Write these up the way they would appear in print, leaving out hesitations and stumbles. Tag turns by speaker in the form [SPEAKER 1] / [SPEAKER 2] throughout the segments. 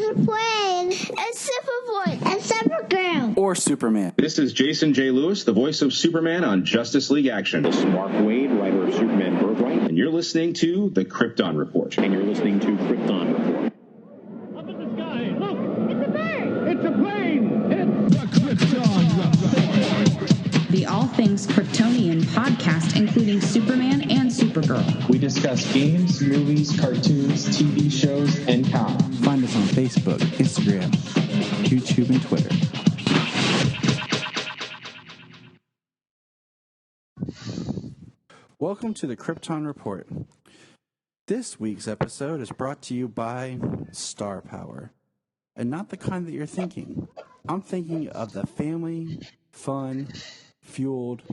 [SPEAKER 1] There's a plane. It's Superboy. And Supergirl.
[SPEAKER 2] Or Superman.
[SPEAKER 3] This is Jason J. Lewis, the voice of Superman on Justice League Action.
[SPEAKER 4] This is Mark Wade, writer of Superman Birthright.
[SPEAKER 3] And you're listening to The Krypton Report.
[SPEAKER 4] And you're listening to Krypton Report.
[SPEAKER 5] Up in the sky, look!
[SPEAKER 1] It's a bird.
[SPEAKER 5] It's a plane! It's the Krypton Report!
[SPEAKER 6] The All Things Kryptonian podcast, including Superman and Supergirl.
[SPEAKER 7] We discuss games, movies, cartoons, TV shows, and comics.
[SPEAKER 2] Find us on Facebook, Instagram, YouTube, and Twitter. Welcome to the Krypton Report. This week's episode is brought to you by Star Power. And not the kind that you're thinking. I'm thinking of the family, fun, fueled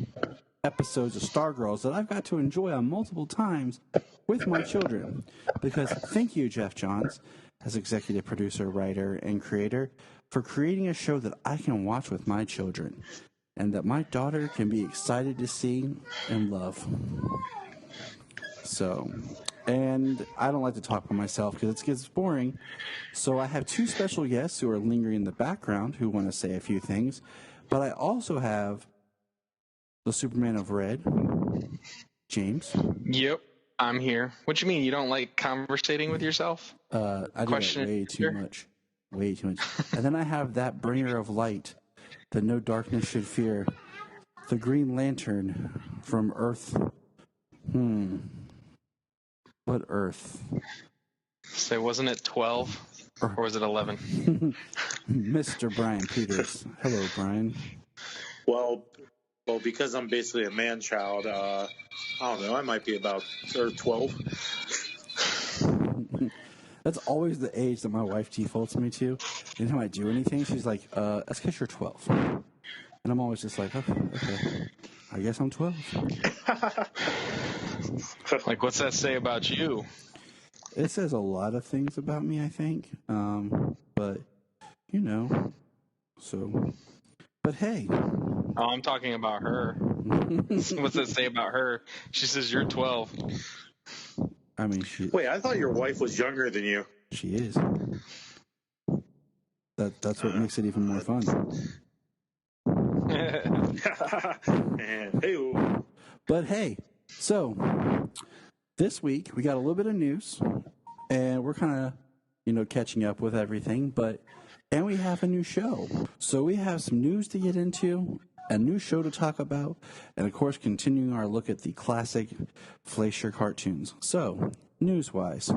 [SPEAKER 2] episodes of Stargirl that I've got to enjoy on multiple times with my children. Because thank you, Jeff Johns, as executive producer, writer, and creator, for creating a show that I can watch with my children and that my daughter can be excited to see and love. So, and I don't like to talk by myself because it gets boring. So I have two special guests who are lingering in the background who want to say a few things. But I also have the Superman of Red, James.
[SPEAKER 8] Yep, I'm here. What you mean? You don't like conversating with yourself?
[SPEAKER 2] I do that way too much. Way too much. And then I have that bringer of light that no darkness should fear, the Green Lantern from Earth. What Earth?
[SPEAKER 8] So wasn't it 12 or was it 11?
[SPEAKER 2] Mr. Bryan Peters. Hello, Bryan.
[SPEAKER 9] Well, because I'm basically a man-child, I don't know, I might be about 12.
[SPEAKER 2] That's always the age that my wife defaults me to. Anytime I do anything, she's like, that's because you're 12. And I'm always just like, okay, I guess I'm 12.
[SPEAKER 8] Like, what's that say about you?
[SPEAKER 2] It says a lot of things about me, I think. But, you know, so, but hey.
[SPEAKER 8] Oh, I'm talking about her. What's that say about her? She says you're 12.
[SPEAKER 2] I mean,
[SPEAKER 9] Wait, I thought your wife was younger than you.
[SPEAKER 2] She is. That's what makes it even more fun. But hey, so this week we got a little bit of news, and we're kind of, catching up with everything. And we have a new show, so we have some news to get into, a new show to talk about, and of course, continuing our look at the classic Fleischer cartoons. So, news-wise,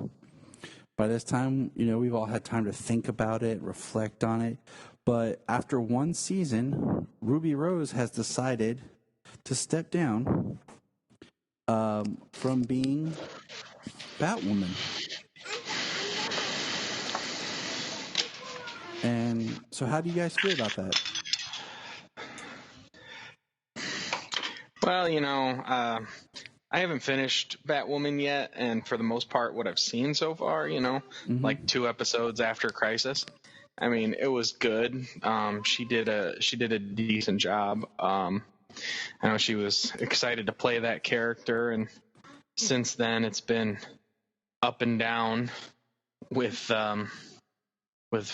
[SPEAKER 2] by this time, we've all had time to think about it, reflect on it. But after one season, Ruby Rose has decided to step down from being Batwoman. And so how do you guys feel about that?
[SPEAKER 8] Well, I haven't finished Batwoman yet, and for the most part, what I've seen so far, like 2 episodes after Crisis, I mean, it was good. She did a decent job. I know she was excited to play that character, and since then, it's been up and down with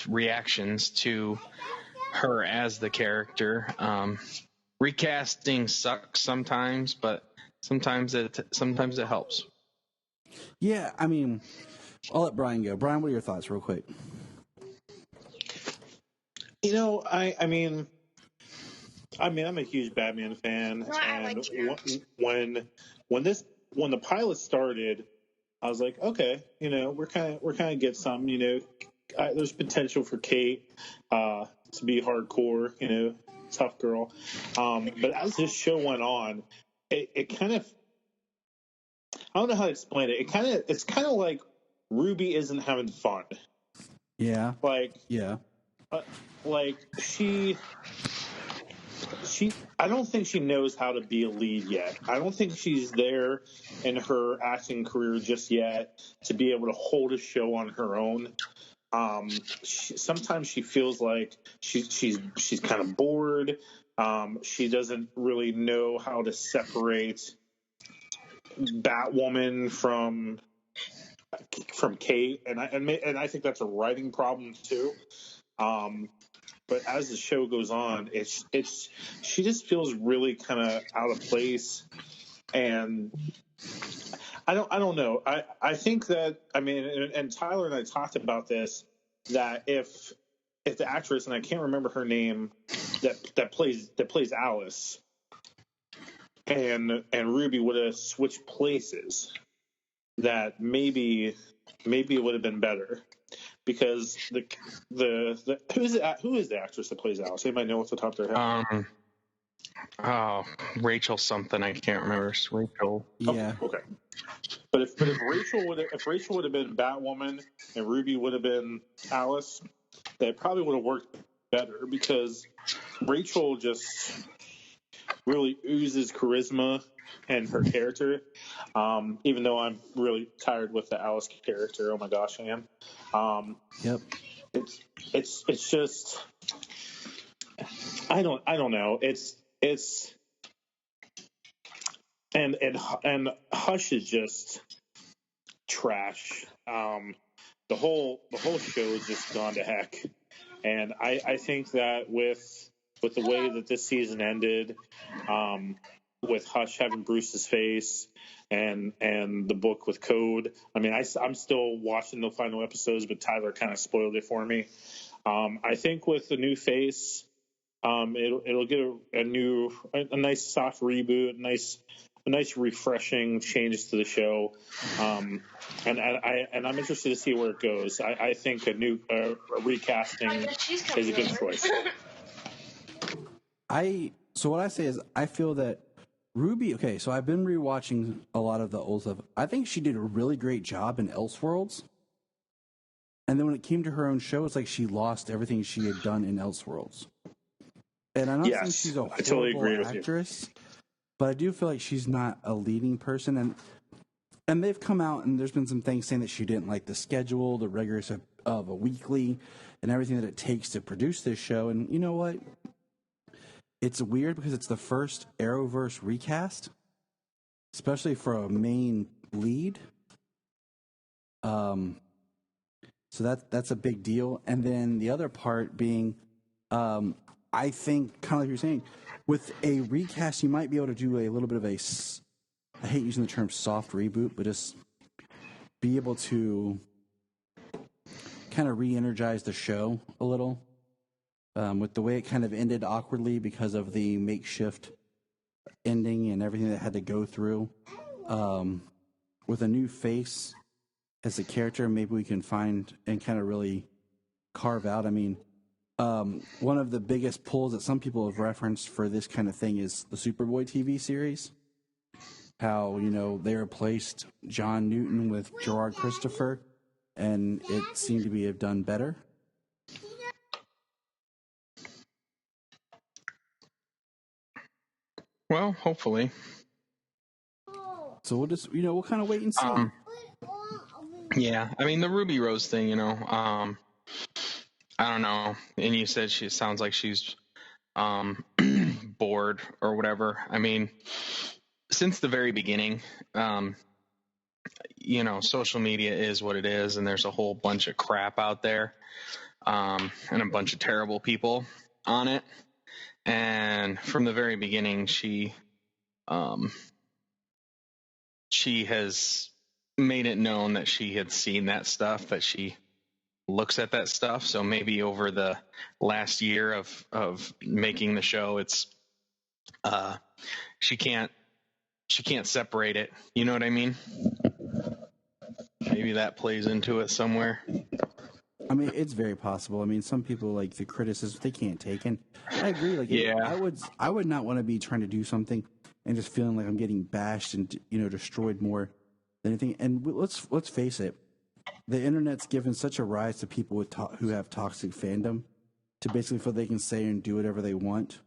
[SPEAKER 8] reactions to her as the character. Recasting sucks sometimes, but sometimes it helps.
[SPEAKER 2] Yeah, I mean, I'll let Bryan go. Bryan, what are your thoughts, real quick?
[SPEAKER 9] I mean, I'm a huge Batman fan, and when the pilot started, I was like, okay, we're kind of get some, there's potential for Kate to be hardcore, tough girl. But as this show went on, it kind of, I don't know how to explain it. It's kind of like Ruby isn't having fun.
[SPEAKER 2] Yeah.
[SPEAKER 9] She I don't think she knows how to be a lead yet. I don't think she's there in her acting career just yet to be able to hold a show on her own. Sometimes she feels like she's kind of bored. She doesn't really know how to separate Batwoman from from Kate, and I think that's a writing problem too. But as the show goes on, it's she just feels really kind of out of place, and I don't know. I think that, I mean, and Tyler and I talked about this, that if the actress, and I can't remember her name, that plays Alice and Ruby would have switched places, that maybe it would have been better, because the who is the actress that plays Alice? Anybody know off the top of their head?
[SPEAKER 8] Rachel something, I can't remember. It's Rachel.
[SPEAKER 2] Yeah.
[SPEAKER 9] Okay. But if Rachel would have been Batwoman and Ruby would have been Alice, that probably would have worked better, because Rachel just really oozes charisma and her character. Even though I'm really tired with the Alice character, oh my gosh, I am.
[SPEAKER 2] Yep.
[SPEAKER 9] It's just, I don't know. It's and Hush is just trash. The whole show is just gone to heck. And I think that with the way that this season ended, with Hush having Bruce's face and the book with Code, I mean, I'm still watching the final episodes, but Tyler kind of spoiled it for me. I think with the new face, it'll get a nice soft reboot, a nice refreshing changes to the show, and I'm interested to see where it goes. I think a recasting is a good choice.
[SPEAKER 2] So what I say is, I feel that Ruby. Okay, so I've been rewatching a lot of the old stuff. I think she did a really great job in Elseworlds, and then when it came to her own show, it's like she lost everything she had done in Elseworlds. And I'm not saying she's a horrible actress, but I do feel like she's not a leading person. And they've come out, and there's been some things saying that she didn't like the schedule, the rigors of a weekly, and everything that it takes to produce this show. And you know what? It's weird because it's the first Arrowverse recast, especially for a main lead. So that's a big deal. And then the other part being, I think, kind of like you're saying, with a recast, you might be able to do a little bit of I hate using the term soft reboot, but just be able to kind of re-energize the show a little. With the way it kind of ended awkwardly because of the makeshift ending and everything that had to go through. With a new face as a character, maybe we can find and kind of really carve out. I mean, one of the biggest pulls that some people have referenced for this kind of thing is the Superboy TV series. How, they replaced John Newton with Gerard Christopher, and it seemed to have done better.
[SPEAKER 8] Well, hopefully.
[SPEAKER 2] So we'll just, we'll kind of wait and see.
[SPEAKER 8] Yeah, I mean, the Ruby Rose thing, I don't know. And you said she sounds like she's bored or whatever. I mean, since the very beginning, social media is what it is, and there's a whole bunch of crap out there, and a bunch of terrible people on it. And from the very beginning, she has made it known that she had seen that stuff, that she looks at that stuff. So maybe over the last year of making the show, it's she can't separate it. You know what I mean? Maybe that plays into it somewhere.
[SPEAKER 2] I mean, it's very possible. I mean, some people, like, the criticism they can't take, and I agree. Like,
[SPEAKER 8] yeah,
[SPEAKER 2] I would not want to be trying to do something and just feeling like I'm getting bashed and destroyed more than anything. And let's face it, the internet's given such a rise to people who have toxic fandom to basically feel they can say and do whatever they want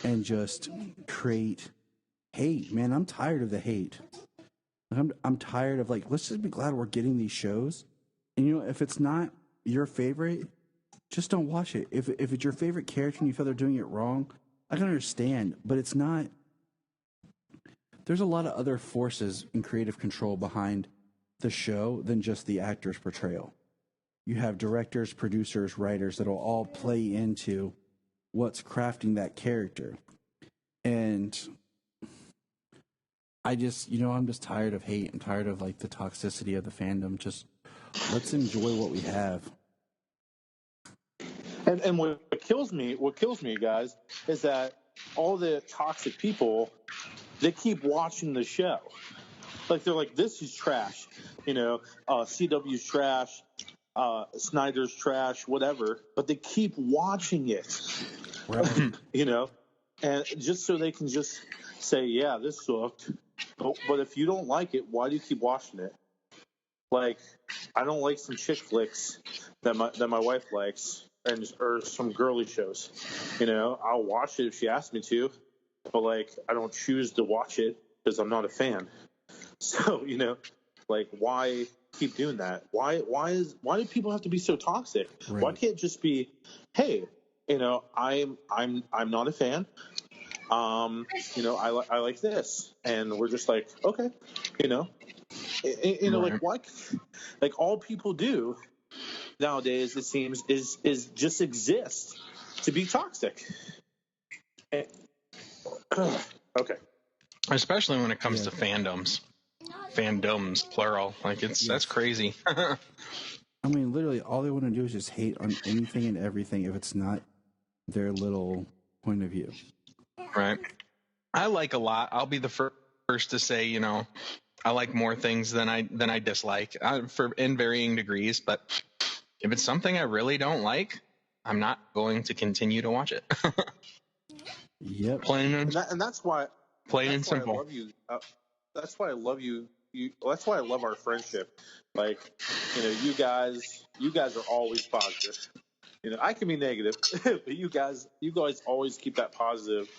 [SPEAKER 2] and just create hate. Man, I'm tired of the hate. I'm tired of, like, let's just be glad we're getting these shows. And if it's not your favorite, just don't watch it. If it's your favorite character and you feel they're doing it wrong, I can understand, but it's not. There's a lot of other forces in creative control behind the show than just the actor's portrayal. You have directors, producers, writers that'll all play into what's crafting that character. And I just, I'm just tired of hate. I'm tired of like the toxicity of the fandom. Just let's enjoy what we have.
[SPEAKER 9] And what kills me, guys, is that all the toxic people, they keep watching the show. Like they're like, this is trash, CW's trash, Snyder's trash, whatever. But they keep watching it,
[SPEAKER 2] Right.
[SPEAKER 9] and just so they can just say, yeah, this sucked. But if you don't like it, why do you keep watching it? Like, I don't like some chick flicks that my wife likes, or some girly shows. I'll watch it if she asks me to, but like, I don't choose to watch it because I'm not a fan. So, like, why keep doing that? Why do people have to be so toxic?
[SPEAKER 2] Right.
[SPEAKER 9] Why can't it just be, hey, I'm not a fan. I like this, and we're just like, okay,
[SPEAKER 8] Right.
[SPEAKER 9] like what, like all people do nowadays, it seems, is just exist to be toxic. Okay.
[SPEAKER 8] Especially when it comes to fandoms, plural. Like that's crazy.
[SPEAKER 2] I mean, literally, all they want to do is just hate on anything and everything if it's not their little point of view.
[SPEAKER 8] Right. I like a lot. I'll be the first to say, I like more things than I dislike, in varying degrees. But if it's something I really don't like, I'm not going to continue to watch it.
[SPEAKER 2] Yep.
[SPEAKER 9] Plain and that's why.
[SPEAKER 8] Plain and simple.
[SPEAKER 9] I love you. That's why I love you. That's why I love our friendship. Like, you guys are always positive. I can be negative, but you guys always keep that positive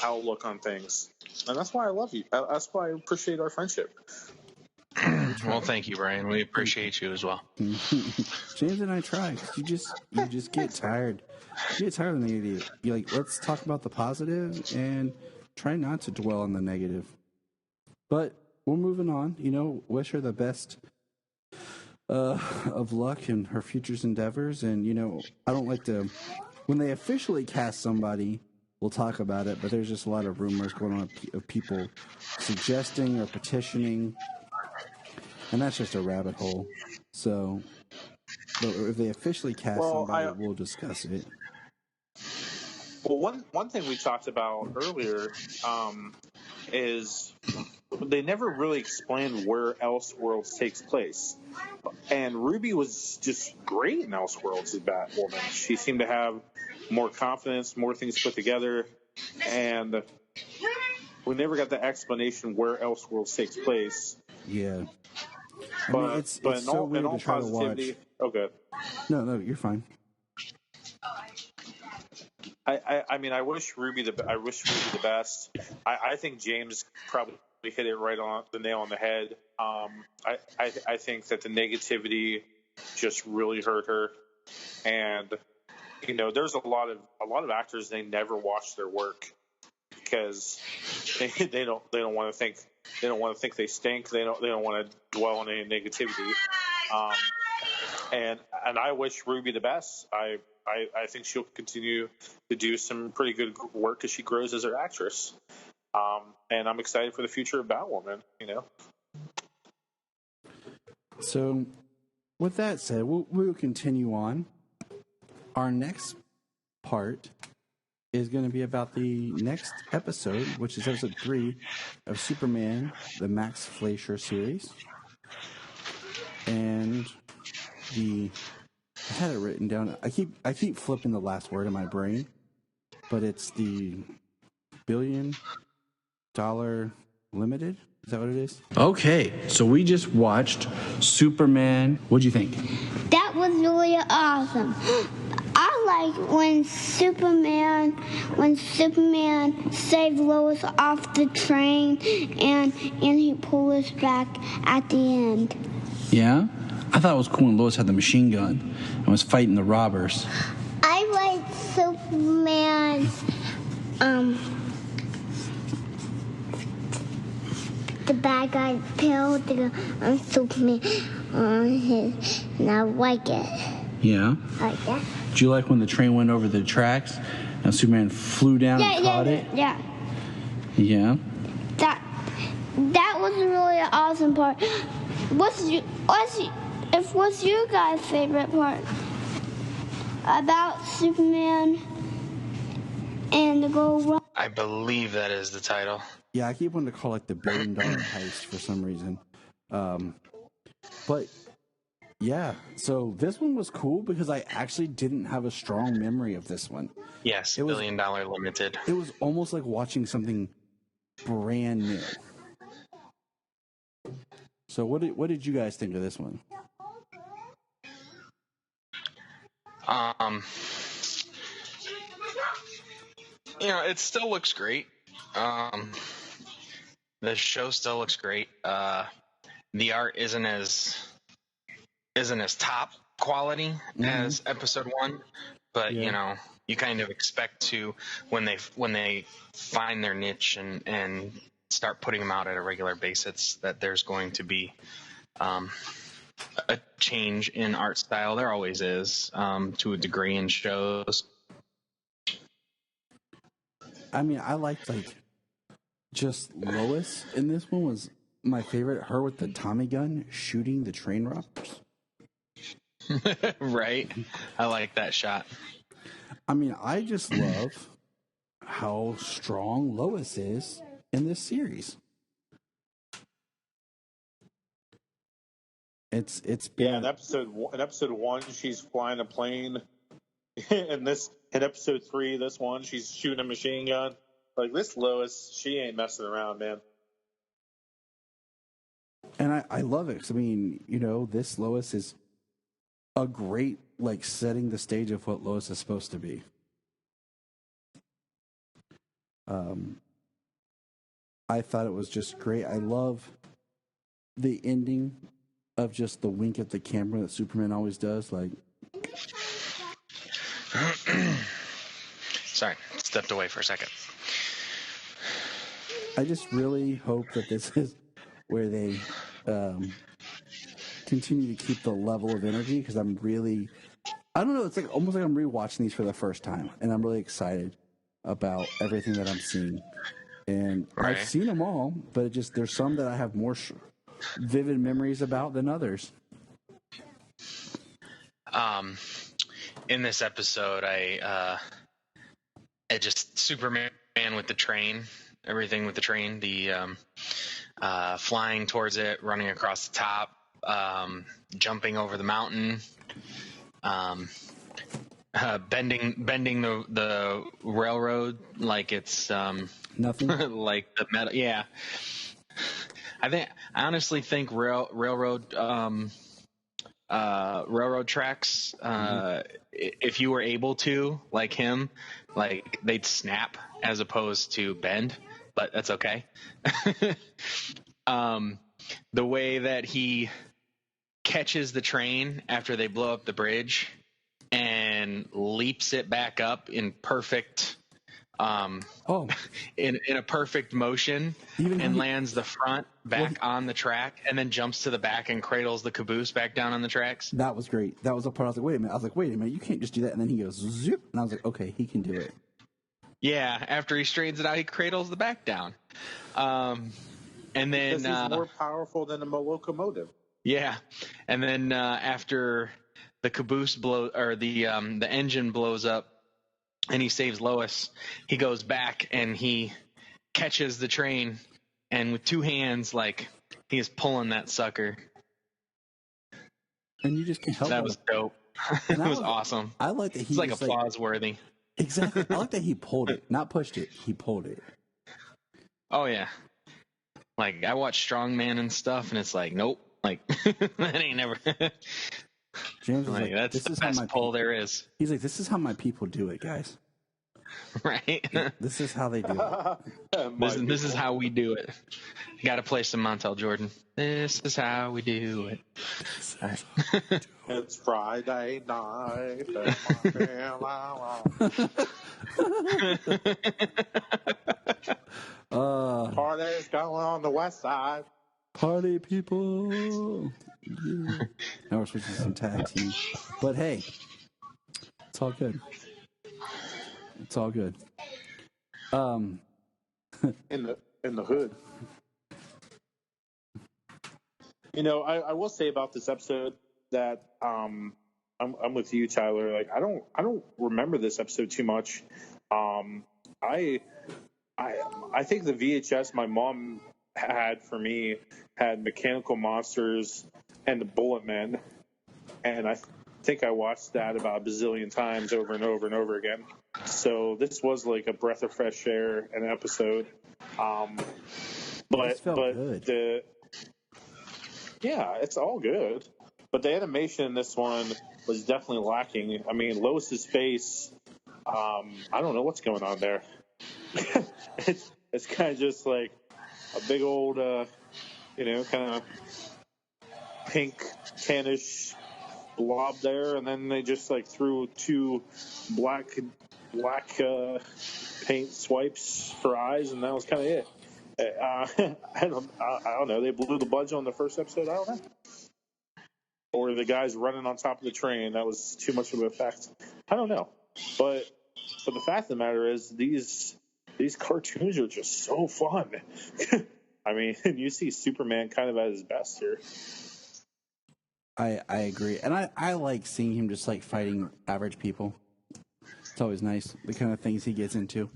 [SPEAKER 9] outlook on things, and that's why I love you. That's why I appreciate our friendship.
[SPEAKER 8] Well, thank you, Bryan. We appreciate you as well.
[SPEAKER 2] James and I try. You just get tired. You get tired of the negative. You're like, let's talk about the positive and try not to dwell on the negative. But we're moving on. Wish her the best of luck in her future's endeavors. And, I don't like to, when they officially cast somebody, we'll talk about it, but there's just a lot of rumors going on of people suggesting or petitioning, and that's just a rabbit hole. So, but if they officially cast somebody, we'll discuss it.
[SPEAKER 9] Well, one thing we talked about earlier is they never really explained where Elseworlds takes place. And Ruby was just great in Elseworlds as Batwoman. She seemed to have more confidence, more things put together, and we never got the explanation where Elseworlds takes place.
[SPEAKER 2] Yeah. I mean, it's so weird to try to watch.
[SPEAKER 9] Okay.
[SPEAKER 2] No, you're fine.
[SPEAKER 9] I mean, I wish Ruby the best. I think James probably hit it right on the nail on the head. I think that the negativity just really hurt her, and there's a lot of actors, they never watch their work because they don't want to think they stink. They don't want to dwell on any negativity. And I wish Ruby the best. I think she'll continue to do some pretty good work as she grows as an actress. And I'm excited for the future of Batwoman,
[SPEAKER 2] So, with that said, we'll continue on. Our next part is going to be about the next episode, which is episode 3 of Superman, the Max Fleischer series. And I had it written down. I keep flipping the last word in my brain, but it's the $1 billion limited. Is that what it is? Okay, so we just watched Superman. What'd you think?
[SPEAKER 1] That was really awesome. I like when Superman saved Lois off the train and he pulled us back at the end.
[SPEAKER 2] Yeah? I thought it was cool when Lois had the machine gun and was fighting the robbers.
[SPEAKER 1] I like Superman's the bad guy killed the Superman on his, and I like it.
[SPEAKER 2] Yeah.
[SPEAKER 1] I like that.
[SPEAKER 2] Do you like when the train went over the tracks and Superman flew down and caught it?
[SPEAKER 1] Yeah.
[SPEAKER 2] Yeah.
[SPEAKER 1] That was a really awesome part. What's your guys' favorite part about Superman and the Gold Rock?
[SPEAKER 8] I believe that is the title.
[SPEAKER 2] Yeah, I keep wanting to call it the $1 billion heist for some reason. But yeah, so this one was cool because I actually didn't have a strong memory of this one.
[SPEAKER 8] Yes, $1 Billion Limited.
[SPEAKER 2] It was almost like watching something brand new. So what did you guys think of this one?
[SPEAKER 8] It still looks great. The show still looks great. The art isn't as top quality as episode 1, but you kind of expect to when they find their niche and start putting them out at a regular basis that there's going to be a change in art style. There always is, to a degree in shows.
[SPEAKER 2] I mean, I liked just Lois in this one was my favorite. Her with the Tommy gun shooting the train robbers.
[SPEAKER 8] Right? I like that shot.
[SPEAKER 2] I mean, I just love how strong Lois is in this series. It's
[SPEAKER 9] in episode 1 she's flying a plane. In episode 3, this one she's shooting a machine gun. Like, this Lois, she ain't messing around, man.
[SPEAKER 2] And I love it. 'Cause, I mean, this Lois is a great, setting the stage of what Lois is supposed to be. I thought it was just great. I love the ending of just the wink at the camera that Superman always does.
[SPEAKER 8] Sorry, stepped away for a second.
[SPEAKER 2] I just really hope that this is where they continue to keep the level of energy, because I don't know, it's almost like I'm rewatching these for the first time, and I'm really excited about everything that I'm seeing. And
[SPEAKER 8] right.
[SPEAKER 2] I've seen them all, but there's some that I have more vivid memories about than others.
[SPEAKER 8] In this episode, I just Superman with the train, everything with the train, the flying towards it, running across the top, jumping over the mountain, bending the railroad like it's
[SPEAKER 2] nothing,
[SPEAKER 8] like the metal. Yeah, I honestly think railroad tracks, if you were able to, like him, they'd snap as opposed to bend, but that's okay. The way that he catches the train after they blow up the bridge and leaps it back up in perfect in a perfect motion, and lands the front back on the track, and then jumps to the back and cradles the caboose back down on the tracks.
[SPEAKER 2] That was great. That was the part I was like, wait a minute, you can't just do that. And then he goes zoop, and I was like, okay, he can do it.
[SPEAKER 8] Yeah, after he straightens it out, he cradles the back down. And then
[SPEAKER 9] because he's more powerful than a locomotive.
[SPEAKER 8] Yeah, and then after the caboose the engine blows up, and he saves Lois, he goes back and he catches the train, and with two hands, he is pulling that sucker.
[SPEAKER 2] And you just can't help it.
[SPEAKER 8] That was dope. It was awesome.
[SPEAKER 2] I like that
[SPEAKER 8] It's applause worthy.
[SPEAKER 2] Exactly. I like that he pulled it, not pushed it. He pulled it.
[SPEAKER 8] Oh yeah. I watch Strongman and stuff, and it's nope. That ain't never.
[SPEAKER 2] James was
[SPEAKER 8] that's
[SPEAKER 2] this
[SPEAKER 8] the
[SPEAKER 2] is
[SPEAKER 8] best
[SPEAKER 2] how my
[SPEAKER 8] pull there is.
[SPEAKER 2] He's like, this is how my people do it, guys.
[SPEAKER 8] Right.
[SPEAKER 2] This is how they do it.
[SPEAKER 8] This is how we do it. You got to play some Montel Jordan. This is how we do it.
[SPEAKER 9] It's Friday night. Party's going on the west side.
[SPEAKER 2] Party people. Yeah. Now we're switching to some tag team. But hey, it's all good. It's all good.
[SPEAKER 9] In the hood. You know, I will say about this episode that I'm with you, Tyler. Like I don't remember this episode too much. I think the VHS my mom had for me had Mechanical Monsters and the Bullet Men, and I think I watched that about a bazillion times over and over and over again. So this was like a breath of fresh air, an episode. But
[SPEAKER 2] good.
[SPEAKER 9] Yeah, it's all good. But the animation in this one was definitely lacking. I mean, Lois's face, I don't know what's going on there. it's kind of just like a big old, kind of pink, tannish blob there, and then they just like threw two black paint swipes for eyes, and that was kind of it. I don't know. They blew the budget on the first episode. I don't know. Or the guys running on top of the train. That was too much of an effect. I don't know. But the fact of the matter is, these cartoons are just so fun. I mean, you see Superman kind of at his best here.
[SPEAKER 2] I agree. And I like seeing him just like fighting average people. It's always nice. The kind of things he gets into.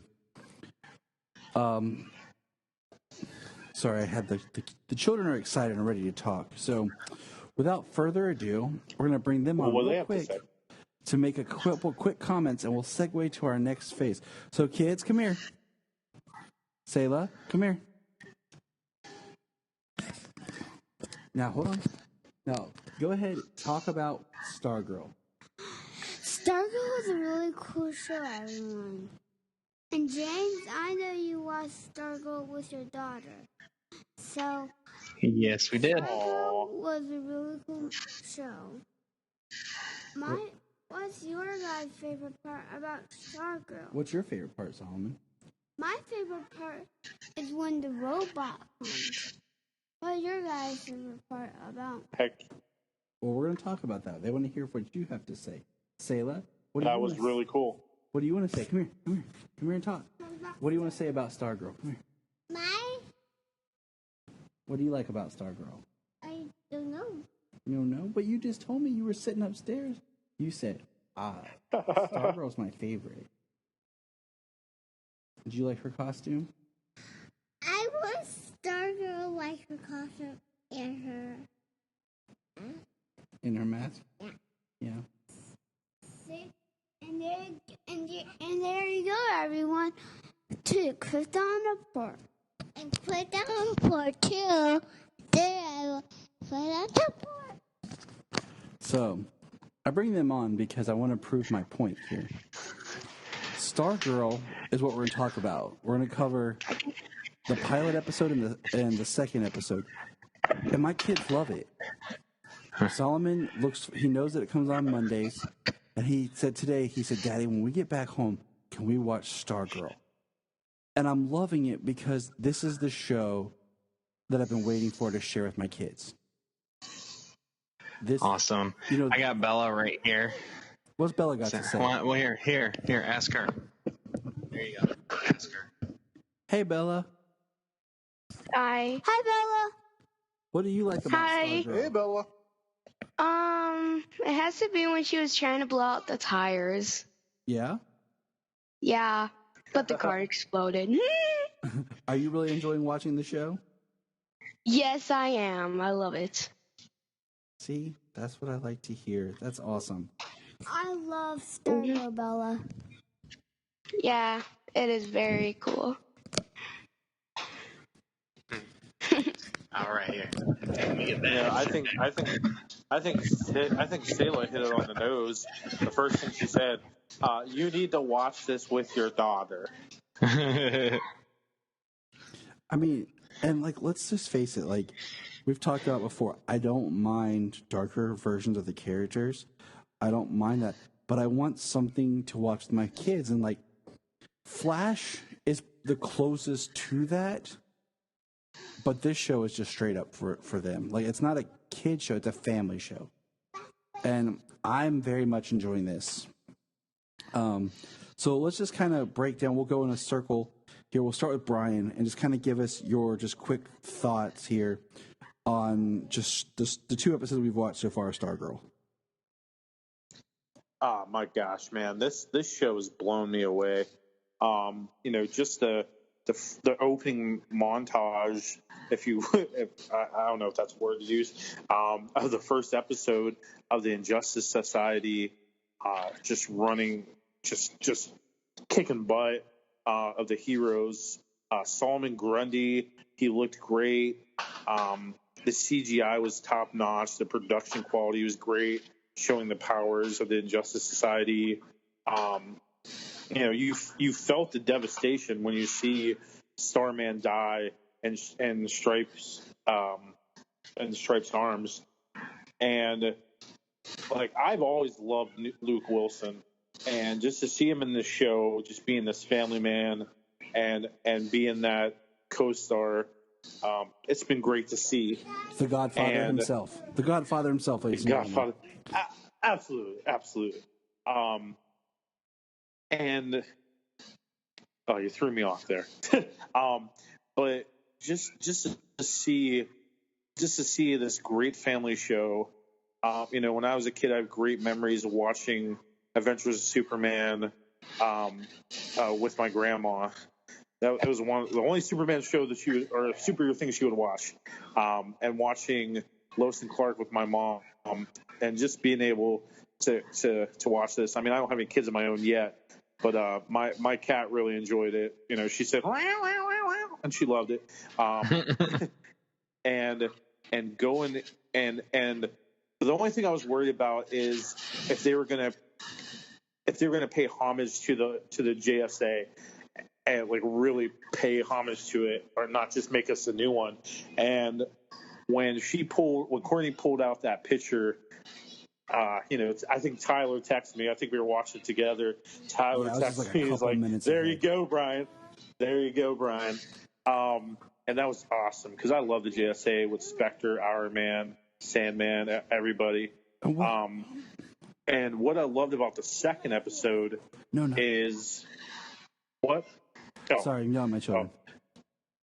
[SPEAKER 2] Sorry, I had the children are excited and ready to talk. So, without further ado, we're going to bring them on real quick to make a quick comments, and we'll segue to our next phase. So, kids, come here. Selah, come here. Now, hold on. Now, go ahead. Talk about Stargirl.
[SPEAKER 1] Stargirl was a really cool show, everyone. And James, I know you watched Stargirl with your daughter. So,
[SPEAKER 8] yes, we did.
[SPEAKER 1] Stargirl was a really cool show. What's your guys' favorite part about Stargirl?
[SPEAKER 2] What's your favorite part, Solomon?
[SPEAKER 1] My favorite part is when the robot comes. What's your guys' favorite part about?
[SPEAKER 9] Heck.
[SPEAKER 2] Well, we're going to talk about that. They want to hear what you have to say. Selah,
[SPEAKER 9] that was really cool.
[SPEAKER 2] What do you want to say? Come here and talk. What do you want to say about Stargirl? Come here. What do you like about Stargirl?
[SPEAKER 1] I don't know.
[SPEAKER 2] You don't know? But you just told me you were sitting upstairs. You said, Stargirl's my favorite. Did you like her costume?
[SPEAKER 1] I was Stargirl like her costume and her...
[SPEAKER 2] In her mask? Yeah.
[SPEAKER 1] And there you go, everyone, to Krypton Report. And Krypton Report, too. There, Krypton Report.
[SPEAKER 2] So, I bring them on because I want to prove my point here. Stargirl is what we're going to talk about. We're going to cover the pilot episode and the second episode. And my kids love it. Solomon he knows that it comes on Mondays. And he said, Daddy, when we get back home, can we watch Stargirl? And I'm loving it because this is the show that I've been waiting for to share with my kids.
[SPEAKER 8] Awesome. I got Bella right here.
[SPEAKER 2] What's Bella got to say?
[SPEAKER 8] Well, here, ask her. There you go. Ask her.
[SPEAKER 2] Hey, Bella.
[SPEAKER 10] Hi.
[SPEAKER 1] Hi, Bella.
[SPEAKER 2] What do you like about Stargirl?
[SPEAKER 9] Hey, Bella.
[SPEAKER 10] It has to be when she was trying to blow out the tires.
[SPEAKER 2] Yeah?
[SPEAKER 10] Yeah, but the car exploded.
[SPEAKER 2] Are you really enjoying watching the show?
[SPEAKER 10] Yes, I am. I love it.
[SPEAKER 2] See, that's what I like to hear. That's awesome.
[SPEAKER 1] I love Stargirl, Bella.
[SPEAKER 10] Yeah, it is very cool.
[SPEAKER 8] All right, here.
[SPEAKER 9] Yeah, I think Selah hit it on the nose. The first thing she said, "You need to watch this with your daughter."
[SPEAKER 2] I mean, and let's just face it. We've talked about before, I don't mind darker versions of the characters. I don't mind that, but I want something to watch with my kids. And Flash is the closest to that, but this show is just straight up for them. Like, it's not a kid show, it's a family show. And I'm very much enjoying this. So let's just kind of break down. We'll go in a circle here. We'll start with Bryan and just kind of give us your just quick thoughts here on just the 2 episodes we've watched so far of Stargirl.
[SPEAKER 9] Oh my gosh, man, this show has blown me away. Just the opening montage, if I don't know if that's a word to use, of the first episode of the Injustice Society, just running, just kicking butt of the heroes. Solomon Grundy, he looked great. The CGI was top notch. The production quality was great, showing the powers of the Injustice Society. You felt the devastation when you see Starman die and Stripe's arms. And like, I've always loved Luke Wilson, and just to see him in this show, just being this family man and being that co-star, it's been great to see.
[SPEAKER 2] The Godfather himself. The Godfather himself, ladies and gentlemen.
[SPEAKER 9] Absolutely. And you threw me off there. But just to see this great family show. When I was a kid, I have great memories of watching Adventures of Superman with my grandma. That was the only Superman show that or superhero thing she would watch. And watching Lois and Clark with my mom, and just being able to watch this. I mean, I don't have any kids of my own yet, but my cat really enjoyed it. She said, "Wow, wow, wow, wow," and she loved it. And going and the only thing I was worried about is if they were gonna pay homage to the JSA and like really pay homage to it, or not just make us a new one. And when Courtney pulled out that picture, I think Tyler texted me. I think we were watching it together. Tyler texted me. He's like, "There you go, Bryan. There you go, Bryan." And that was awesome because I love the JSA with Spectre, Iron Man, Sandman, everybody. And what I loved about the second episode is what? Oh.
[SPEAKER 2] Sorry, I'm yelling at my children.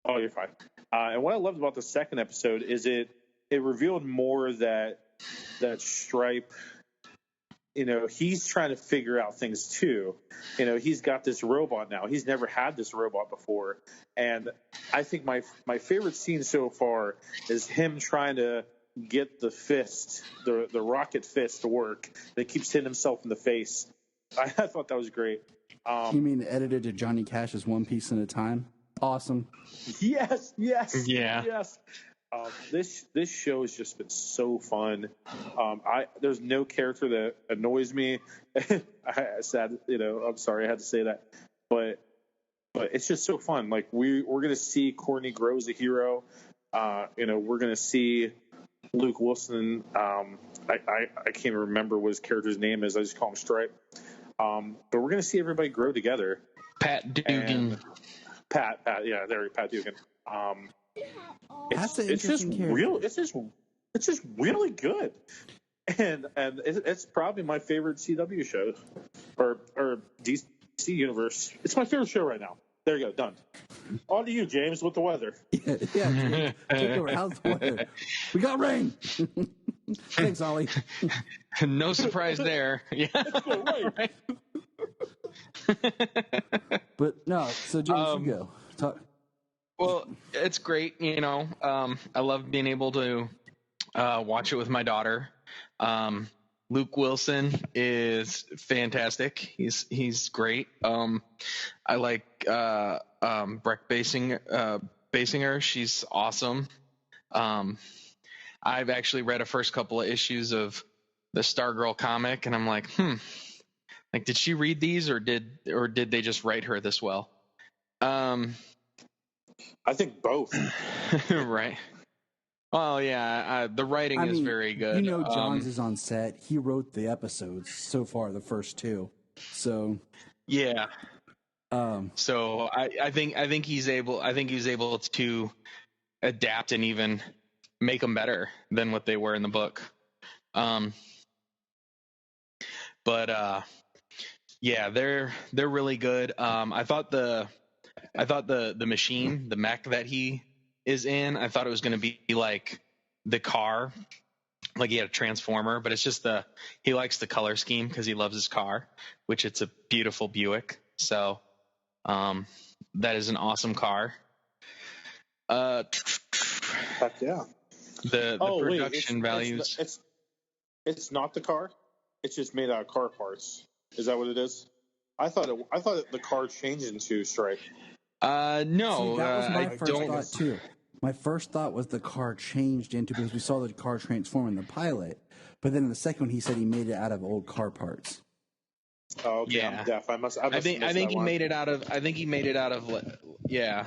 [SPEAKER 9] Oh, you're fine. And what I loved about the second episode is it revealed more that Stripe, he's trying to figure out things too. He's got this robot now. He's never had this robot before. And I think my favorite scene so far is him trying to get the fist, the rocket fist to work. That keeps hitting himself in the face. I thought that was great.
[SPEAKER 2] You mean edited to Johnny Cash's One Piece at a Time? Awesome.
[SPEAKER 9] Yes.
[SPEAKER 8] Yeah.
[SPEAKER 9] Yes. This show has just been so fun. There's no character that annoys me. I'm sorry I had to say that, but it's just so fun. Like we're gonna see Courtney grow as a hero. We're gonna see Luke Wilson. I can't remember what his character's name is. I just call him Stripe. But we're gonna see everybody grow together.
[SPEAKER 8] Pat Dugan.
[SPEAKER 9] Pat, yeah, there, Pat Dugan.
[SPEAKER 2] That's an interesting character.
[SPEAKER 9] It's just really good, and it's probably my favorite CW show, or DC universe. It's my favorite show right now. There you go, done. On to you, James, with the weather.
[SPEAKER 2] Yeah. Take over. How's the weather? We got rain. Thanks, Ollie.
[SPEAKER 8] No surprise there. Yeah. Right.
[SPEAKER 2] But no, so James, you go. Talk.
[SPEAKER 8] Well, it's great. I love being able to watch it with my daughter. Luke Wilson is fantastic. He's great. I like Breck Basinger. She's awesome. I've actually read a first couple of issues of the Stargirl comic, and I'm like, like, did she read these, or did they just write her this well?
[SPEAKER 9] I think both.
[SPEAKER 8] Right. Well, yeah, the writing is very good.
[SPEAKER 2] Johns is on set. He wrote the episodes so far, the first 2. So
[SPEAKER 8] yeah. So I think he's able to adapt and even make them better than what they were in the book. But yeah, they're really good. I thought the machine, the mech that he is in, I thought it was going to be like the car, like he had a transformer, but it's just he likes the color scheme because he loves his car, which it's a beautiful Buick. So that is an awesome car.
[SPEAKER 9] Heck yeah.
[SPEAKER 8] The production values.
[SPEAKER 9] It's not the car. It's just made out of car parts. Is that what it is? I thought the car changed into Strike.
[SPEAKER 2] See,
[SPEAKER 8] No,
[SPEAKER 2] that was my
[SPEAKER 8] I
[SPEAKER 2] first
[SPEAKER 8] don't.
[SPEAKER 2] thought too. My first thought was the car changed into, because we saw the car transform in the pilot, but then in the second one he said he made it out of old car parts.
[SPEAKER 9] Oh, okay.
[SPEAKER 8] Yeah.
[SPEAKER 9] I'm deaf.
[SPEAKER 8] I think he made it out of. Yeah.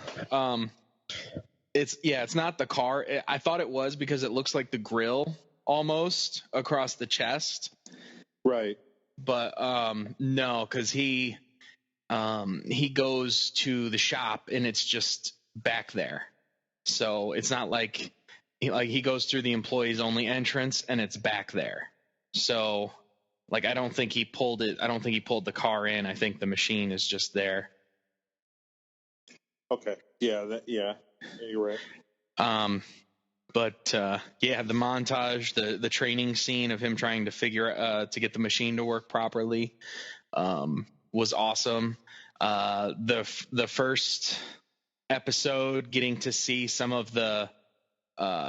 [SPEAKER 8] It's not the car. I thought it was because it looks like the grill almost across the chest.
[SPEAKER 9] Right.
[SPEAKER 8] But no, because he goes to the shop and it's just back there. So it's not like he goes through the employees only entrance and it's back there. So like I don't think he pulled it. I don't think he pulled the car in. I think the machine is just there.
[SPEAKER 9] Okay. Yeah. Yeah, you're right.
[SPEAKER 8] But yeah, the montage, the training scene of him trying to to get the machine to work properly, was awesome. The first episode, getting to see some of the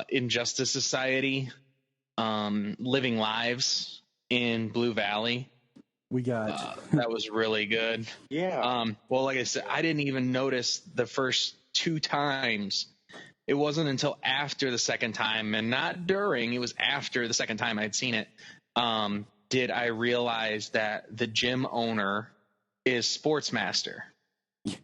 [SPEAKER 8] Injustice Society living lives in Blue Valley.
[SPEAKER 2] We got
[SPEAKER 8] that was really good.
[SPEAKER 9] Yeah.
[SPEAKER 8] Well, like I said, I didn't even notice the first 2 times. It wasn't until after the second time, and not during, it was after the second time I'd seen it, did I realize that the gym owner is Sportsmaster.
[SPEAKER 2] Yeah.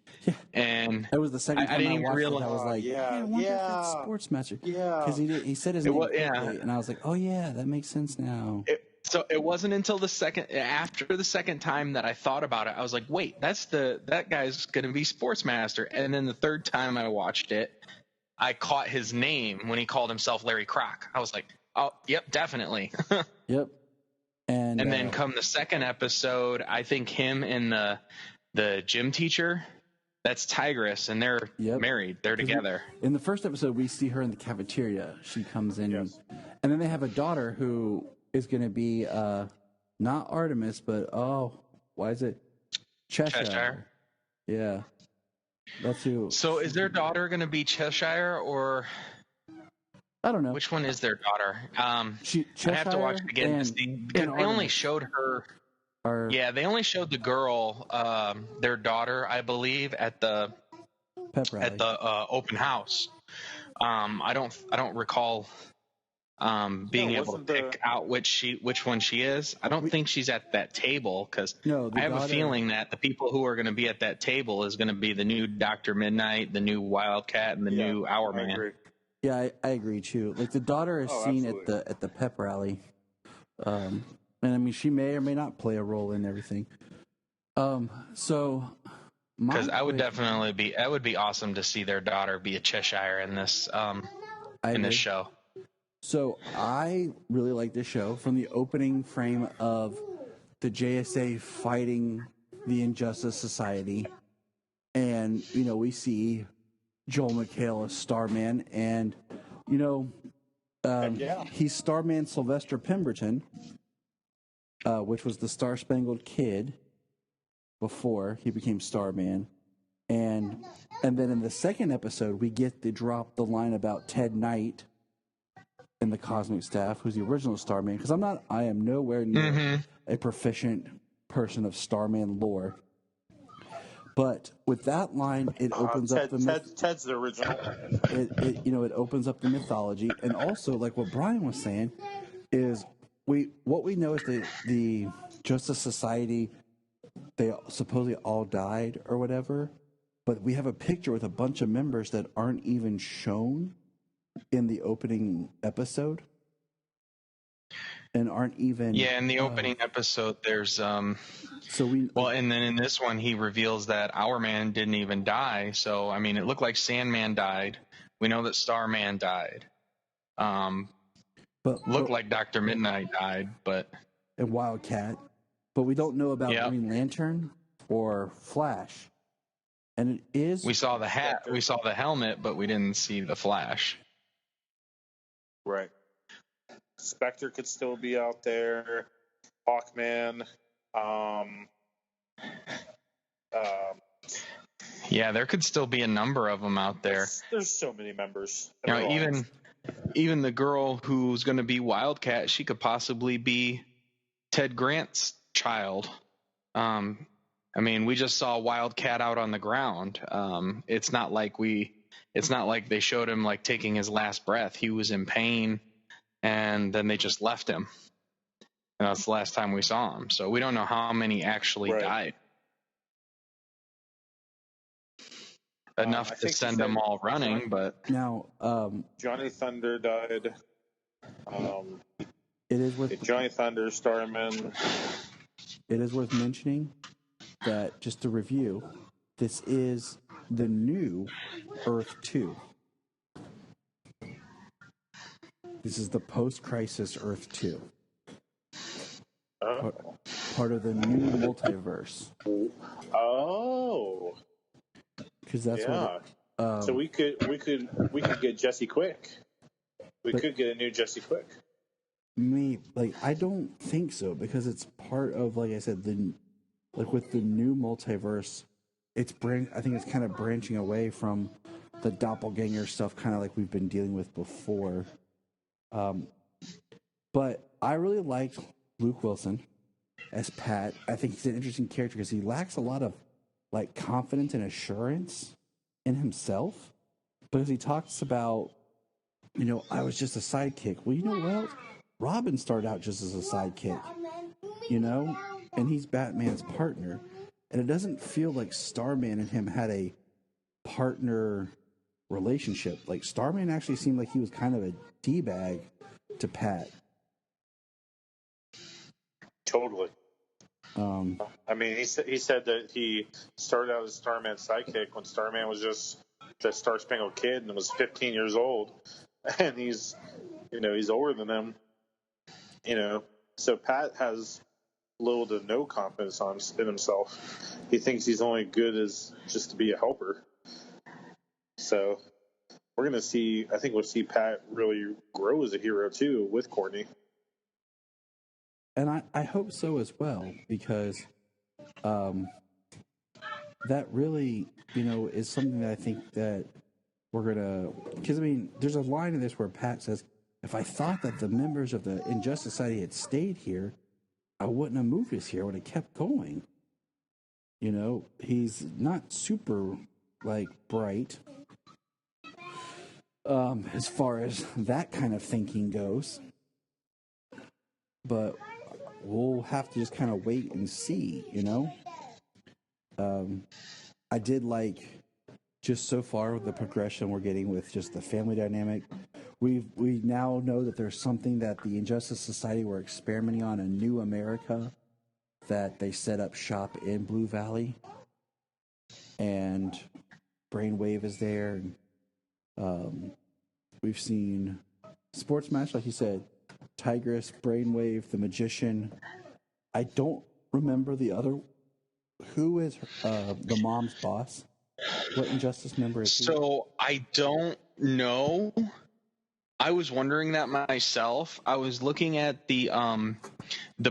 [SPEAKER 8] And
[SPEAKER 2] that was the second time I
[SPEAKER 8] didn't even
[SPEAKER 2] watched
[SPEAKER 8] realize.
[SPEAKER 2] it. I was like, I wonder if that's Sportsmaster.
[SPEAKER 9] Yeah.
[SPEAKER 2] Because he said his name quickly, and I was like, oh yeah, that makes sense now.
[SPEAKER 8] So it wasn't until after the second time that I thought about it. I was like, wait, that guy's going to be Sportsmaster. And then the third time I watched it, I caught his name when he called himself Larry Kroc. I was like, oh, yep, definitely.
[SPEAKER 2] Yep. And
[SPEAKER 8] then come the second episode, I think him and the gym teacher, that's Tigress, and they're married. They're together.
[SPEAKER 2] In the first episode, we see her in the cafeteria. She comes in, and then they have a daughter who is going to be not Artemis, but why is it Cheshire? Yeah, that's who.
[SPEAKER 8] So is their daughter going to be Cheshire, or
[SPEAKER 2] I don't know
[SPEAKER 8] which one is their daughter? I have to watch it again to see, because they only showed her. They only showed the girl, their daughter, I believe, at the
[SPEAKER 2] pep rally.
[SPEAKER 8] At the open house. I don't recall being able to pick out which one she is. I don't think she's at that table, because I have a feeling that the people who are going to be at that table is going to be the new Dr. Midnight, the new Wildcat, and the new Hourman.
[SPEAKER 2] Yeah, I agree too. Like the daughter is seen at the pep rally, and I mean she may or may not play a role in everything. So
[SPEAKER 8] because I would definitely be. It would be awesome to see their daughter be a Cheshire in this this show.
[SPEAKER 2] So I really like this show from the opening frame of the JSA fighting the Injustice Society, and we see Joel McHale as Starman, and he's Starman Sylvester Pemberton, which was the Star Spangled Kid before he became Starman, and then in the second episode we get the line about Ted Knight and the Cosmic Staff, who's the original Starman, because I am nowhere near a proficient person of Starman lore. But with that line, it opens up
[SPEAKER 9] Ted's the original.
[SPEAKER 2] It opens up the mythology, and also like what Bryan was saying is what we know is the Justice Society, they supposedly all died or whatever, but we have a picture with a bunch of members that aren't even shown in the opening episode. and aren't even.
[SPEAKER 8] Yeah, in the opening episode, there's and then in this one, he reveals that Our Man didn't even die. So I mean, it looked like Sandman died. We know that Starman died. Looked like Dr. Midnight died, but
[SPEAKER 2] and Wildcat, but we don't know about Green Lantern or Flash. And it is.
[SPEAKER 8] We saw the hat, we saw the helmet, but we didn't see the Flash.
[SPEAKER 9] Right. Spectre could still be out there. Hawkman.
[SPEAKER 8] Yeah, there could still be a number of them out there.
[SPEAKER 9] There's so many members.
[SPEAKER 8] You know, even the girl who's going to be Wildcat, she could possibly be Ted Grant's child. I mean, we just saw Wildcat out on the ground. It's not like they showed him like taking his last breath. He was in pain, and then they just left him. And that's the last time we saw him. So we don't know how many actually died. Enough to send them all running, but
[SPEAKER 2] now
[SPEAKER 9] Johnny Thunder died.
[SPEAKER 2] It is worth
[SPEAKER 9] Johnny Thunder, Starman.
[SPEAKER 2] It is worth mentioning that, just to review, this is the new Earth 2. This is the post-crisis Earth 2. Part of the new multiverse.
[SPEAKER 9] Oh.
[SPEAKER 2] Because that's what.
[SPEAKER 9] So we could get Jesse Quick. We could get a new Jesse Quick.
[SPEAKER 2] I don't think so, because it's part of, like I said, with the new multiverse, I think it's kind of branching away from the doppelganger stuff, kind of like we've been dealing with before. But I really liked Luke Wilson as Pat. I think he's an interesting character because he lacks a lot of confidence and assurance in himself, because he talks about, I was just a sidekick. Well, you know what? Robin started out just as a sidekick, and he's Batman's partner. And it doesn't feel like Starman and him had a partner relationship. Like, Starman actually seemed like he was kind of a D-bag to Pat.
[SPEAKER 9] Totally. I mean, he said that he started out as Starman's sidekick when Starman was just the Star Spangled Kid and was 15 years old, and he's older than him. So Pat has little to no confidence in himself. He thinks he's only good as just to be a helper. So we're gonna see. I think we'll see Pat really grow as a hero too with Courtney.
[SPEAKER 2] And I hope so as well, because that really, is something that I think that we're going to... Because, there's a line in this where Pat says, if I thought that the members of the Injustice Society had stayed here, I wouldn't have moved us here. I would have kept going. He's not super, bright as far as that kind of thinking goes. But we'll have to just kind of wait and see, I did just so far the progression we're getting with just the family dynamic. We now know that there's something that the Injustice Society were experimenting on, a new America, that they set up shop in Blue Valley. And Brainwave is there. And, we've seen sports match, like you said, Tigress, Brainwave, the Magician. I don't remember the other. Who is the mom's boss? What Injustice member is he?
[SPEAKER 8] So I don't know. I was wondering that myself. I was looking at the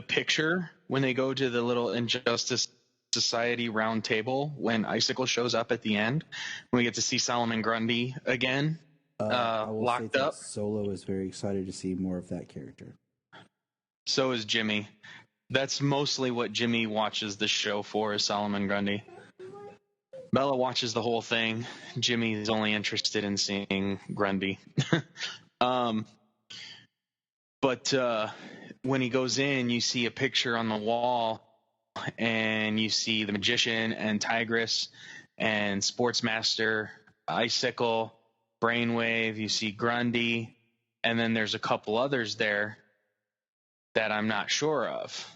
[SPEAKER 8] picture when they go to the little Injustice Society round table when Icicle shows up at the end. When we get to see Solomon Grundy again. Locked up.
[SPEAKER 2] Solo is very excited to see more of that character.
[SPEAKER 8] So is Jimmy. That's mostly what Jimmy watches the show for, is Solomon Grundy. Bella watches the whole thing. Jimmy is only interested in seeing Grundy. But when he goes in, you see a picture on the wall, and you see the Magician and Tigress and Sportsmaster, Icicle, Brainwave, you see Grundy, and then there's a couple others there. that I'm not sure of.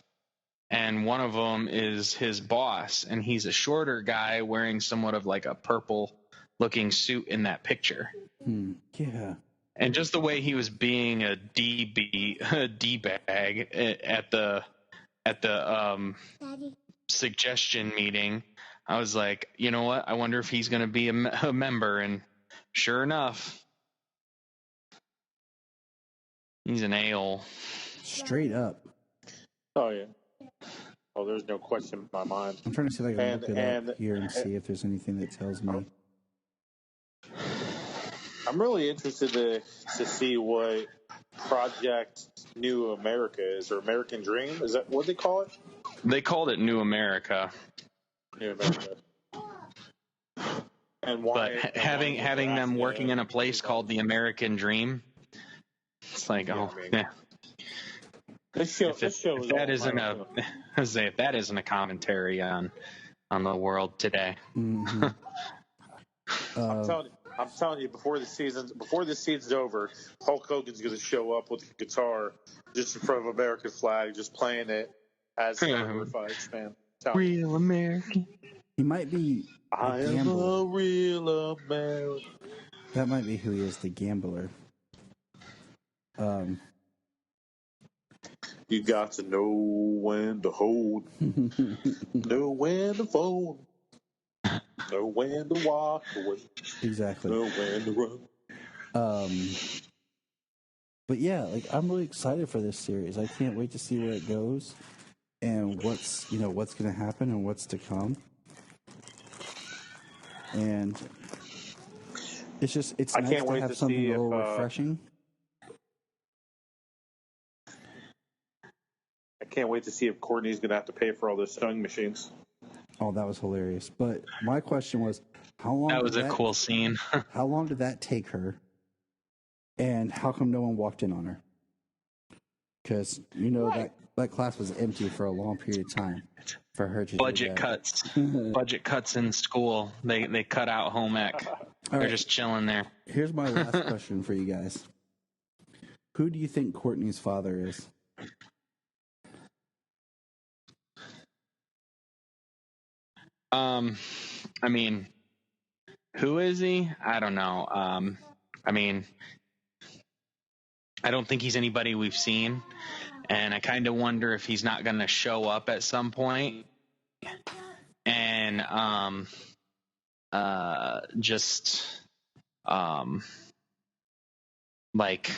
[SPEAKER 8] And one of them is his boss, and he's a shorter guy wearing somewhat of like a purple looking suit in that picture.
[SPEAKER 2] Yeah.
[SPEAKER 8] And just the way he was being a D-bag at the suggestion meeting, I was like, you know what? I wonder if he's going to be a member. And sure enough, he's an a-hole.
[SPEAKER 2] Straight up.
[SPEAKER 9] Oh yeah. Oh, there's no question in my mind.
[SPEAKER 2] I'm trying to see if I can look it up here and see if there's anything that tells me.
[SPEAKER 9] I'm really interested to see what Project New America is, or American Dream. Is that what they call it?
[SPEAKER 8] They called it New America.
[SPEAKER 9] New America. And why?
[SPEAKER 8] But having them working in a place called the American Dream, it's like,
[SPEAKER 9] This show
[SPEAKER 8] if that isn't a commentary on the world today.
[SPEAKER 2] Mm-hmm.
[SPEAKER 9] I'm telling you, before this season's over, Hulk Hogan's going to show up with a guitar just in front of American flag, just playing it as a fights, man.
[SPEAKER 8] Real American.
[SPEAKER 2] He might be.
[SPEAKER 9] I am a real American.
[SPEAKER 2] That might be who he is, the gambler.
[SPEAKER 9] You got to know when to hold, know when to fold, know when to walk away.
[SPEAKER 2] Exactly.
[SPEAKER 9] Know when to run.
[SPEAKER 2] But yeah, like I'm really excited for this series. I can't wait to see where it goes and what's going to happen and what's to come. And it's nice to have something a little refreshing.
[SPEAKER 9] I can't wait to see if Courtney's going to have to pay for all those sewing machines.
[SPEAKER 2] Oh, that was hilarious. But my question was, how long?
[SPEAKER 8] That was a cool scene.
[SPEAKER 2] How long did that take her? And how come no one walked in on her? Because that class was empty for a long period of time for her to
[SPEAKER 8] budget cuts in school. They cut out home ec. They're just chilling there.
[SPEAKER 2] Here's my last question for you guys. Who do you think Courtney's father is?
[SPEAKER 8] I mean, who is he? I don't know. I mean, I don't think he's anybody we've seen, and I kind of wonder if he's not going to show up at some point and like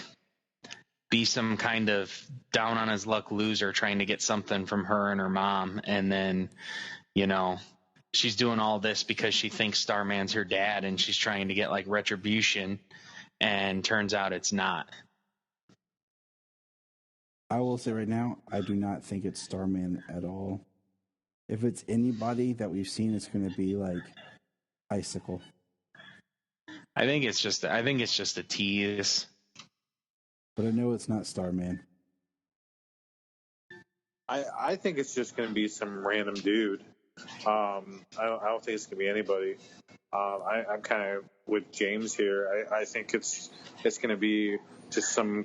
[SPEAKER 8] be some kind of down on his luck loser trying to get something from her and her mom, and then she's doing all this because she thinks Starman's her dad and she's trying to get like retribution, and turns out it's not.
[SPEAKER 2] I will say right now, I do not think it's Starman at all. If it's anybody that we've seen, it's going to be like Icicle.
[SPEAKER 8] I think it's just a tease.
[SPEAKER 9] But I know it's not Starman. I think it's just going to be some random dude. I don't think it's going to be anybody. I'm kind of with James here. I think it's going to be just some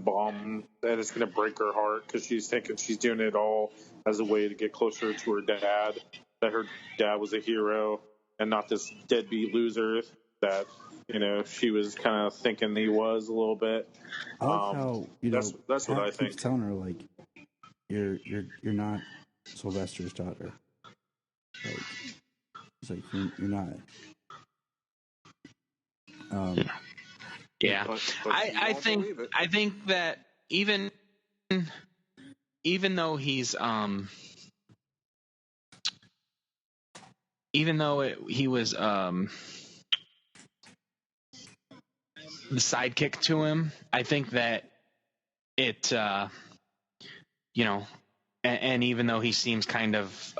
[SPEAKER 9] bomb that is going to break her heart because she's thinking she's doing it all as a way to get closer to her dad. That her dad was a hero and not this deadbeat loser that she was kind of thinking he was a little bit.
[SPEAKER 2] I like how
[SPEAKER 9] that's what I think.
[SPEAKER 2] Keeps telling her like you're not Sylvester's daughter. Like it's like you're not.
[SPEAKER 8] Yeah,
[SPEAKER 9] but
[SPEAKER 8] I think that even though he's even though he was the sidekick to him, I think that it and even though he seems kind of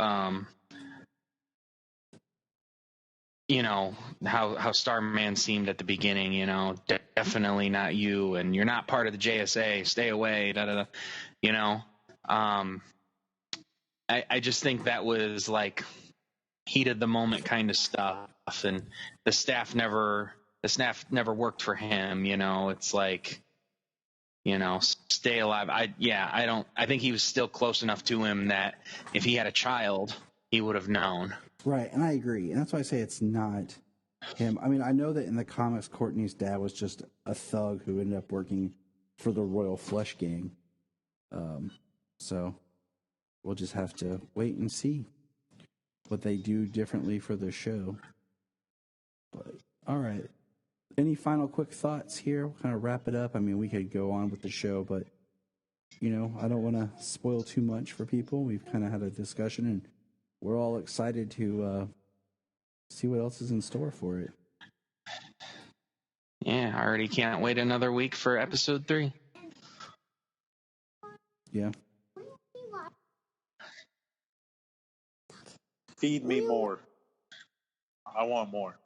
[SPEAKER 8] how Starman seemed at the beginning, definitely not you, and you're not part of the JSA, stay away, I just think that was like heat of the moment kind of stuff, and the staff never worked for him, it's like stay alive. I think he was still close enough to him that if he had a child, he would have known.
[SPEAKER 2] Right, and I agree. And that's why I say it's not him. I mean, I know that in the comics, Courtney's dad was just a thug who ended up working for the Royal Flush Gang. So we'll just have to wait and see what they do differently for the show. But, all right. Any final quick thoughts here? We'll kind of wrap it up. I mean, we could go on with the show, but, I don't want to spoil too much for people. We've kind of had a discussion, and we're all excited to see what else is in store for it.
[SPEAKER 8] Yeah, I already can't wait another week for episode 3.
[SPEAKER 2] Yeah.
[SPEAKER 9] Feed me more. I want more.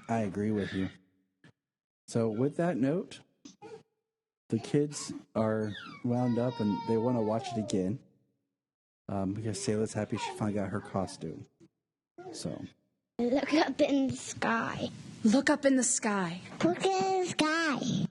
[SPEAKER 2] I agree with you. So with that note, the kids are wound up and they want to watch it again. Because Sayla's happy she finally got her costume. So.
[SPEAKER 1] Look up in the sky.
[SPEAKER 6] Look up in the sky.
[SPEAKER 1] Look at the sky.